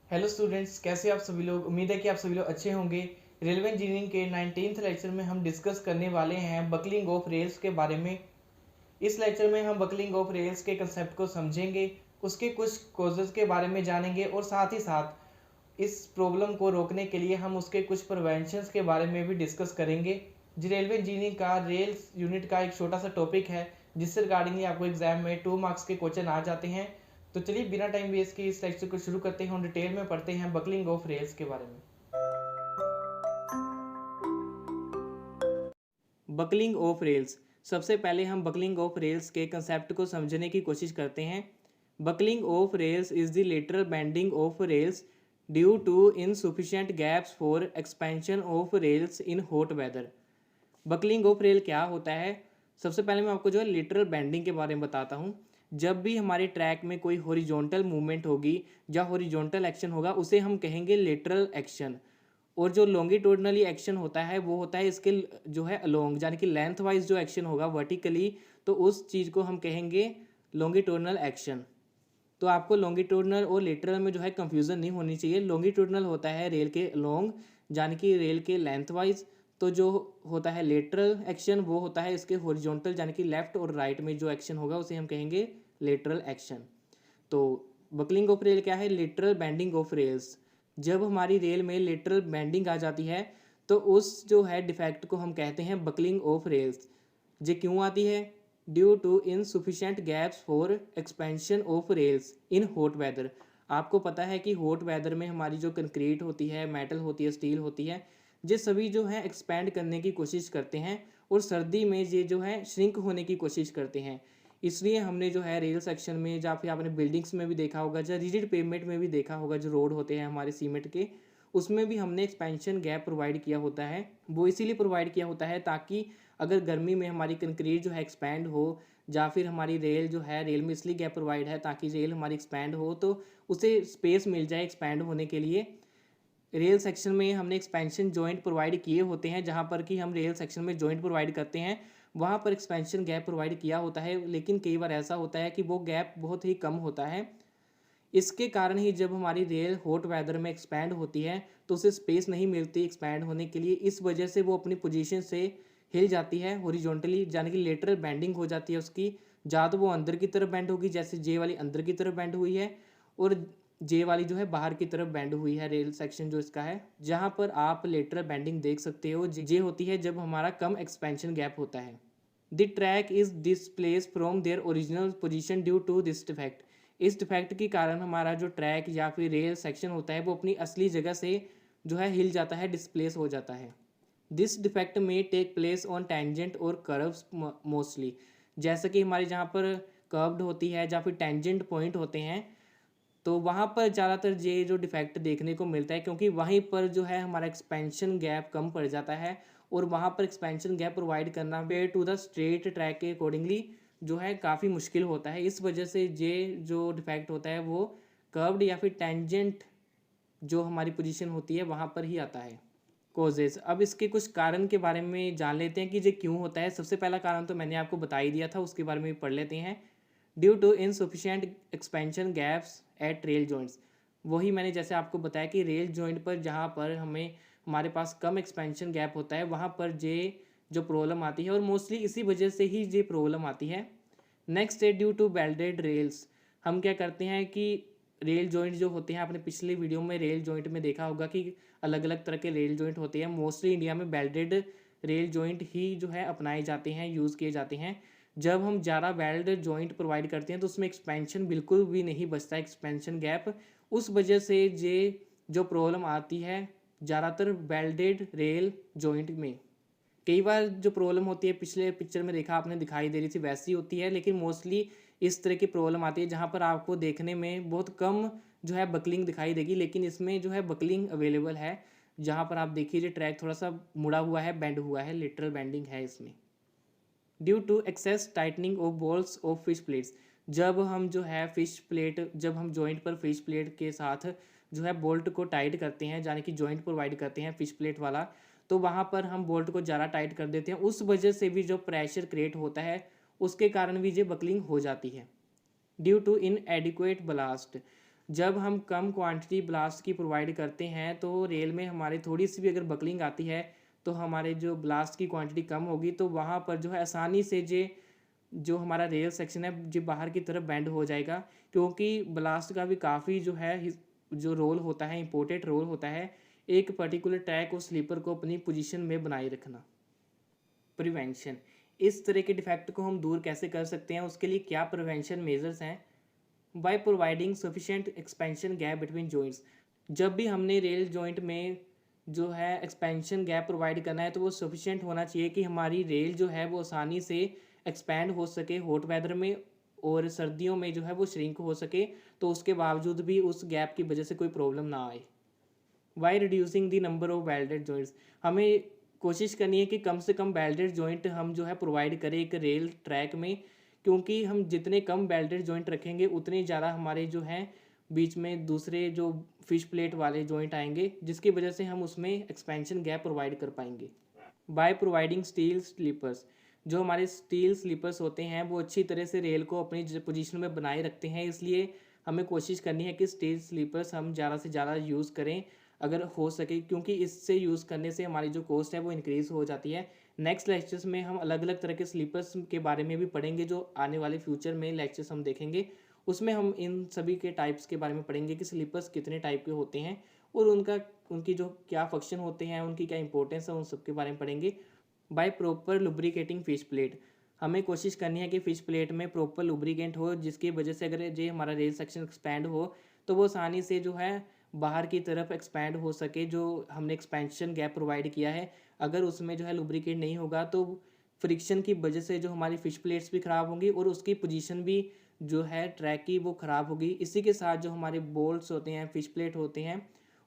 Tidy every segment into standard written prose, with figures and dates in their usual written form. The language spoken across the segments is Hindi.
हेलो स्टूडेंट्स, कैसे आप सभी लोग। उम्मीद है कि आप सभी लोग अच्छे होंगे। रेलवे इंजीनियरिंग के 19th लेक्चर में हम डिस्कस करने वाले हैं बकलिंग ऑफ रेल्स के बारे में। इस लेक्चर में हम बकलिंग ऑफ रेल्स के कंसेप्ट को समझेंगे, उसके कुछ कॉजेज़ के बारे में जानेंगे और साथ ही साथ इस प्रॉब्लम को रोकने के लिए हम उसके कुछ प्रिवेंशंस के बारे में भी डिस्कस करेंगे। जी, रेलवे इंजीनियरिंग का रेल्स यूनिट का एक छोटा सा टॉपिक है जिससे रिगार्डिंगली आपको एग्जाम में 2 मार्क्स के क्वेश्चन आ जाते हैं। तो चलिए बिना टाइम वेस्ट किए इस लेक्चर को शुरू करते हैं और डिटेल में पढ़ते हैं बकलिंग ऑफ रेल्स के बारे में। Buckling of rails. सबसे पहले हम बकलिंग ऑफ रेल्स के कंसेप्ट को समझने की कोशिश करते हैं। Buckling of rails is the lateral bending of rails due to insufficient gaps for expansion of rails in hot weather. Buckling of rail क्या होता है? सबसे पहले मैं आपको जो है लिटरल बेंडिंग के बारे में बताता हूँ। जब भी हमारे ट्रैक में कोई हॉरिजॉन्टल मूवमेंट होगी या हॉरिजॉन्टल एक्शन होगा उसे हम कहेंगे लेटरल एक्शन। और जो लॉन्गिट्यूडनली एक्शन होता है वो होता है इसके जो है अलोंग, यानी कि लेंथ वाइज जो एक्शन होगा वर्टिकली, तो उस चीज़ को हम कहेंगे लॉन्गिट्यूडनल एक्शन। तो आपको लॉन्गिट्यूडनल और लेटरल में जो है कंफ्यूजन नहीं होनी चाहिए। लॉन्गिट्यूडनल होता है रेल के अलोंग, यानी कि रेल के लेंथ वाइज। तो जो होता है लेटरल एक्शन वो होता है इसके हॉरिजॉन्टल, यानी कि लेफ्ट और राइट में जो एक्शन होगा उसे हम कहेंगे लेटरल एक्शन। तो बकलिंग ऑफ रेल क्या है? Lateral bending of rails. जब हमारी रेल में लेटरल बेंडिंग आ जाती है तो उस जो है डिफेक्ट को हम कहते हैं बकलिंग ऑफ रेल्स। ये क्यों आती है? Due to insufficient gaps for expansion of rails in hot weather. आपको पता है कि हॉट वेदर में हमारी जो कंक्रीट होती है, मेटल होती है, स्टील होती है, ये सभी जो है एक्सपैंड करने की कोशिश करते हैं और सर्दी में ये जो है श्रिंक होने की कोशिश करते हैं। इसलिए हमने जो है रेल सेक्शन में या फिर आपने बिल्डिंग्स में भी देखा होगा या रिजिड पेवमेंट में भी देखा होगा, जो रोड होते हैं हमारे सीमेंट के, उसमें भी हमने एक्सपेंशन गैप प्रोवाइड किया होता है। वो इसीलिए प्रोवाइड किया होता है ताकि अगर गर्मी में हमारी कंक्रीट जो है एक्सपैंड हो, या फिर हमारी रेल जो है, रेल में इसलिए गैप प्रोवाइड है ताकि रेल हमारी एक्सपैंड हो तो उसे स्पेस मिल जाए एक्सपैंड होने के लिए। रेल सेक्शन में हमने एक्सपेंशन जॉइंट प्रोवाइड किए होते हैं, जहाँ पर कि हम रेल सेक्शन में जॉइंट प्रोवाइड करते हैं वहाँ पर एक्सपेंशन गैप प्रोवाइड किया होता है। लेकिन कई बार ऐसा होता है कि वो गैप बहुत ही कम होता है। इसके कारण ही जब हमारी रेल हॉट वेदर में एक्सपैंड होती है तो उसे स्पेस नहीं मिलती एक्सपैंड होने के लिए। इस वजह से वो अपनी पोजीशन से हिल जाती है हॉरिजॉन्टली, यानी कि लेटरल बेंडिंग हो जाती है उसकी। या तो वो अंदर की तरफ बेंड होगी, जैसे जे वाली अंदर की तरफ बेंड हुई है, और जे वाली जो है बाहर की तरफ बेंड हुई है। रेल सेक्शन जो इसका है, जहाँ पर आप लेटरल बेंडिंग देख सकते हो, जे होती है जब हमारा कम एक्सपेंशन गैप होता है। The track is displace from their original position due to this defect. इस डिफेक्ट के कारण हमारा जो ट्रैक या फिर रेल सेक्शन होता है वो अपनी असली जगह से जो है हिल जाता है, डिस्प्लेस हो जाता है। दिस डिफेक्ट में टेक प्लेस ऑन टेंजेंट और कर्व्स मोस्टली। जैसे कि हमारे जहाँ पर कर्व्ड होती है या फिर टेंजेंट पॉइंट होते हैं, तो वहाँ पर ज़्यादातर ये जो डिफेक्ट देखने को मिलता है, क्योंकि वहीं पर जो है हमारा एक्सपेंशन गैप कम पड़ जाता है और वहाँ पर एक्सपेंशन गैप प्रोवाइड करना pair to the straight track के अकॉर्डिंगली जो है काफ़ी मुश्किल होता है। इस वजह से ये जो डिफेक्ट होता है वो कर्व्ड या फिर टेंजेंट जो हमारी पोजीशन होती है वहाँ पर ही आता है। कॉजेज। अब इसके कुछ कारण के बारे में जान लेते हैं कि ये क्यों होता है। सबसे पहला कारण तो मैंने आपको बता ही दिया था, उसके बारे में भी पढ़ लेते हैं। Due to insufficient expansion gaps at rail joints. वही मैंने जैसे आपको बताया कि रेल जॉइंट पर जहाँ पर हमारे पास कम एक्सपेंशन गैप होता है वहाँ पर ये जो प्रॉब्लम आती है, और मोस्टली इसी वजह से ही ये प्रॉब्लम आती है। नेक्स्ट है ड्यू टू वेल्डेड रेल्स। हम क्या करते हैं कि रेल जॉइंट जो होते हैं, आपने पिछले वीडियो में रेल जॉइंट में देखा होगा कि अलग अलग तरह के रेल जॉइंट होते हैं। मोस्टली इंडिया में वेल्डेड रेल जॉइंट ही जो है अपनाए जाते हैं, यूज़ किए जाते हैं। जब हम ज़्यादा वेल्ड जॉइंट प्रोवाइड करते हैं तो उसमें एक्सपेंशन बिल्कुल भी नहीं बचता, एक्सपेंशन गैप। उस वजह से ये जो प्रॉब्लम आती है ज़्यादातर वेल्डेड रेल जॉइंट में। कई बार जो प्रॉब्लम होती है पिछले पिक्चर में देखा आपने दिखाई दे रही थी वैसी होती है, लेकिन मोस्टली इस तरह की प्रॉब्लम आती है जहाँ पर आपको देखने में बहुत कम जो है बकलिंग दिखाई देगी, लेकिन इसमें जो है बकलिंग अवेलेबल है। जहाँ पर आप देखिए ट्रैक थोड़ा सा मुड़ा हुआ है, बेंड हुआ है, लिटरल बेंडिंग है इसमें। Due to excess tightening of bolts of fish plates. जब हम जो है फिश प्लेट, जब हम जॉइंट पर फिश प्लेट के साथ जो है बोल्ट को टाइट करते हैं, यानी कि जॉइंट प्रोवाइड करते हैं फिश प्लेट वाला, तो वहाँ पर हम बोल्ट को ज़्यादा टाइट कर देते हैं। उस वजह से भी जो प्रेशर क्रिएट होता है उसके कारण भी ये बकलिंग हो जाती है। Due to inadequate ballast. जब हम कम क्वांटिटी ब्लास्ट की प्रोवाइड करते हैं तो रेल में हमारे थोड़ी सी भी अगर बकलिंग आती है तो हमारे जो ब्लास्ट की क्वांटिटी कम होगी, तो वहाँ पर जो है आसानी से जो हमारा रेल सेक्शन है जो बाहर की तरफ बेंड हो जाएगा, क्योंकि ब्लास्ट का भी काफ़ी जो है जो रोल होता है, इम्पोर्टेंट रोल होता है एक पर्टिकुलर ट्रैक और स्लीपर को अपनी पोजीशन में बनाए रखना। प्रिवेंशन, इस तरह के डिफेक्ट को हम दूर कैसे कर सकते हैं, उसके लिए क्या प्रिवेंशन मेजर्स हैं? By providing sufficient expansion gap between joints. जब भी हमने रेल जॉइंट में जो है एक्सपेंशन गैप प्रोवाइड करना है तो वो सफिशेंट होना चाहिए कि हमारी रेल जो है वो आसानी से एक्सपैंड हो सके हॉट वेदर में, और सर्दियों में जो है वो श्रिंक हो सके, तो उसके बावजूद भी उस गैप की वजह से कोई प्रॉब्लम ना आए। By reducing the number of welded joints, हमें कोशिश करनी है कि कम से कम वेल्डेड जॉइंट हम जो है प्रोवाइड करें एक रेल ट्रैक में, क्योंकि हम जितने कम वेल्डेड जॉइंट रखेंगे उतने ज़्यादा हमारे जो हैं बीच में दूसरे जो फिश प्लेट वाले जॉइंट आएंगे, जिसकी वजह से हम उसमें एक्सपेंशन गैप प्रोवाइड कर पाएंगे। बाय प्रोवाइडिंग स्टील स्लीपर्स, जो हमारे स्टील स्लीपर्स होते हैं वो अच्छी तरह से रेल को अपनी पोजीशन में बनाए रखते हैं, इसलिए हमें कोशिश करनी है कि स्टील स्लीपर्स हम ज़्यादा से ज़्यादा यूज़ करें अगर हो सके, क्योंकि इससे यूज़ करने से हमारी जो कॉस्ट है वो इंक्रीज़ हो जाती है। नेक्स्ट लेक्चर्स में हम अलग अलग तरह के स्लीपर्स के बारे में भी पढ़ेंगे, जो आने वाले फ्यूचर में लेक्चर्स हम देखेंगे, उसमें हम इन सभी के टाइप्स के बारे में पढ़ेंगे कि स्लीपर्स कितने टाइप के होते हैं और उनकी जो क्या फंक्शन होते हैं, उनकी क्या इंपॉर्टेंस है, उन सब के बारे में पढ़ेंगे। By proper lubricating fish plate, हमें कोशिश करनी है कि फ़िश प्लेट में प्रॉपर लुब्रिकेंट हो, जिसकी वजह से अगर ये हमारा रेल सेक्शन एक्सपैंड हो तो वो आसानी से जो है बाहर की तरफ एक्सपैंड हो सके, जो हमने एक्सपेंशन गैप प्रोवाइड किया है। अगर उसमें जो है लुब्रिकेंट नहीं होगा तो फ्रिक्शन की वजह से जो हमारी फ़िश प्लेट्स भी ख़राब होंगी और उसकी पोजीशन भी जो है ट्रैक की वो ख़राब होगी। इसी के साथ जो हमारे बोल्ट्स होते हैं, फ़िश प्लेट होते हैं,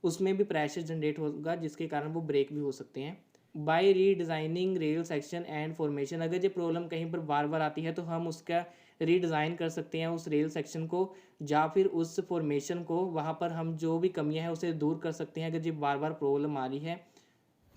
उसमें भी प्रेशर जनरेट होगा, जिसके कारण वो ब्रेक भी हो सकते हैं। By redesigning rail section and formation, अगर ये प्रॉब्लम कहीं पर बार बार आती है तो हम उसका रीडिज़ाइन कर सकते हैं उस रेल सेक्शन को, या फिर उस फॉर्मेशन को, वहाँ पर हम जो भी कमियां हैं उसे दूर कर सकते हैं अगर ये बार बार प्रॉब्लम आ रही है।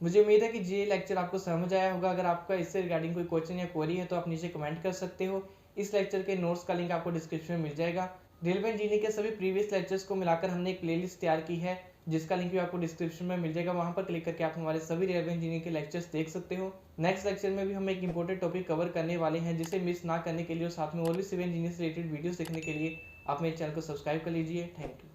मुझे उम्मीद है कि ये लेक्चर आपको समझ आया होगा। अगर आपका इससे रिगार्डिंग कोई क्वेश्चन या क्वेरी है तो आप नीचे कमेंट कर सकते हो। इस लेक्चर के नोट्स का लिंक आपको डिस्क्रिप्शन में मिल जाएगा। रेलवे इंजीनियरिंग के सभी प्रीवियस लेक्चर्स को मिलाकर हमने एक प्लेलिस्ट तैयार की है, जिसका लिंक भी आपको डिस्क्रिप्शन में मिल जाएगा। वहाँ पर क्लिक करके आप हमारे सभी रेलवे इंजीनियरिंग के लेक्चर्स देख सकते हो। नेक्स्ट लेक्चर में भी हम एक इंपॉर्टेंट टॉपिक कवर करने वाले हैं, जिसे मिस ना करने के लिए और साथ में और भी सिविल इंजीनियरिंग से रिलेटेड वीडियोस देखने के लिए आप मेरे चैनल को सब्सक्राइब कर लीजिए। Thank you.